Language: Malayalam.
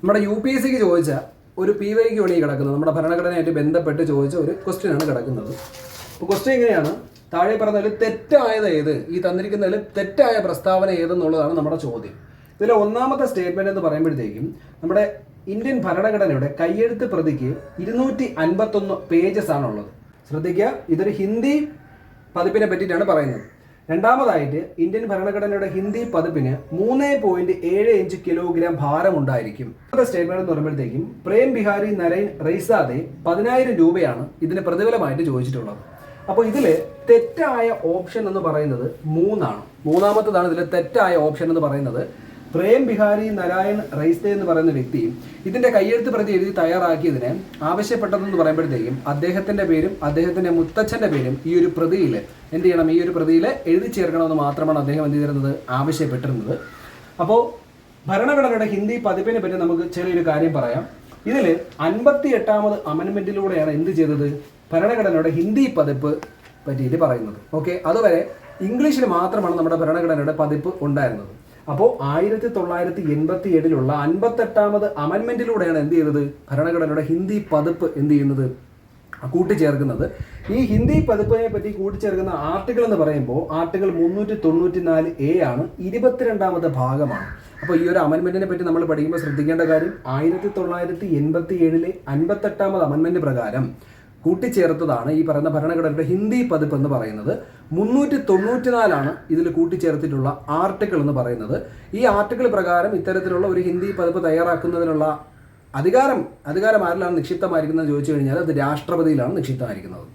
നമ്മുടെ UPSCക്ക് ചോദിച്ച ഒരു PYQ ആണ് ഈ കിടക്കുന്നത്. നമ്മുടെ ഭരണഘടനയായിട്ട് ബന്ധപ്പെട്ട് ചോദിച്ച ഒരു ക്വസ്റ്റ്യൻ ആണ് കിടക്കുന്നത്. അപ്പോൾ ക്വസ്റ്റ്യൻ ഇങ്ങനെയാണ്: താഴെ പറഞ്ഞതിൽ തെറ്റായത് ഏത്? ഈ തന്നിരിക്കുന്നതിൽ തെറ്റായ പ്രസ്താവന ഏതെന്നുള്ളതാണ് നമ്മുടെ ചോദ്യം. ഇതിലെ ഒന്നാമത്തെ സ്റ്റേറ്റ്മെന്റ് എന്ന് പറയുമ്പോഴത്തേക്കും നമ്മുടെ ഇന്ത്യൻ ഭരണഘടനയുടെ കയ്യെഴുത്ത് പ്രതിക്ക് 251 പേജസ് ആണുള്ളത്. ശ്രദ്ധിക്കുക, ഇതൊരു ഹിന്ദി പതിപ്പിനെ പറ്റിയിട്ടാണ് പറയുന്നത്. രണ്ടാമതായിട്ട് ഇന്ത്യൻ ഭരണഘടനയുടെ ഹിന്ദി പതിപ്പിന് 3.75 കിലോഗ്രാം ഭാരമുണ്ടായിരിക്കും. അടുത്ത സ്റ്റേറ്റ്മെന്റ് എന്ന് പറയുമ്പോഴത്തേക്കും പ്രേം ബിഹാരി നരൈൻ റൈസാദെ 10,000 രൂപയാണ് ഇതിന് പ്രതിഫലമായിട്ട് ചോദിച്ചിട്ടുള്ളത്. അപ്പോൾ ഇതിൽ തെറ്റായ ഓപ്ഷൻ എന്ന് പറയുന്നത് 3 ആണ്. മൂന്നാമത്തതാണ് ഇതിൽ തെറ്റായ ഓപ്ഷൻ എന്ന് പറയുന്നത്. പ്രേം ബിഹാരി നാരായൺ റൈസ്തെ എന്ന് പറയുന്ന വ്യക്തി ഇതിന്റെ കയ്യെഴുത്ത് പ്രതി എഴുതി തയ്യാറാക്കിയതിന് ആവശ്യപ്പെട്ടതെന്ന് പറയുമ്പോഴത്തേക്കും അദ്ദേഹത്തിന്റെ പേരും അദ്ദേഹത്തിന്റെ മുത്തച്ഛന്റെ പേരും ഈ ഒരു പ്രതിയിൽ എന്ത് ചെയ്യണം, ഈ ഒരു പ്രതിയിൽ എഴുതി ചേർക്കണമെന്ന് മാത്രമാണ് അദ്ദേഹം എന്ത് ചെയ്തിരുന്നത്, ആവശ്യപ്പെട്ടിരുന്നത്. അപ്പോൾ ഭരണഘടനയുടെ ഹിന്ദി പതിപ്പിനെ പറ്റി നമുക്ക് ചെറിയൊരു കാര്യം പറയാം. ഇതിൽ 58ാമത് അമെൻമെന്റിലൂടെയാണ് എന്ത് ചെയ്തത്, ഭരണഘടനയുടെ ഹിന്ദി പതിപ്പ് പറ്റിയിട്ട് പറയുന്നത്. ഓക്കെ, അതുവരെ ഇംഗ്ലീഷിൽ മാത്രമാണ് നമ്മുടെ ഭരണഘടനയുടെ പതിപ്പ് ഉണ്ടായിരുന്നത്. അപ്പോൾ 1987 58ാമത് അമെൻമെന്റിലൂടെയാണ് എന്ത് ചെയ്തത്, ഭരണഘടനയുടെ ഹിന്ദി പതിപ്പ് എന്ത് ചെയ്യുന്നത്, കൂട്ടിച്ചേർക്കുന്നത്. ഈ ഹിന്ദി പതിപ്പിനെ പറ്റി കൂട്ടിച്ചേർക്കുന്ന ആർട്ടിക്കിൾ എന്ന് പറയുമ്പോൾ ആർട്ടിക്കിൾ 394A ആണ്, 22ാമത്തെ ഭാഗമാണ്. അപ്പോൾ ഈ ഒരു അമെൻമെന്റിനെ പറ്റി നമ്മൾ പഠിക്കുമ്പോൾ ശ്രദ്ധിക്കേണ്ട കാര്യം 1987 58ാമത് അമെൻമെന്റ് പ്രകാരം കൂട്ടിച്ചേർത്തതാണ് ഈ പറയുന്ന ഭരണഘടനയുടെ ഹിന്ദി പതിപ്പ് എന്ന് പറയുന്നത്. 394 ഇതിൽ കൂട്ടിച്ചേർത്തിട്ടുള്ള ആർട്ടിക്കിൾ എന്ന് പറയുന്നത്. ഈ ആർട്ടിക്കിൾ പ്രകാരം ഇത്തരത്തിലുള്ള ഒരു ഹിന്ദി പതിപ്പ് തയ്യാറാക്കുന്നതിനുള്ള അധികാരം ആരിലാണ് നിക്ഷിപ്തമായിരിക്കുന്നത് ചോദിച്ചു കഴിഞ്ഞാൽ അത് രാഷ്ട്രപതിയിലാണ് നിക്ഷിപ്തമായിരിക്കുന്നത്.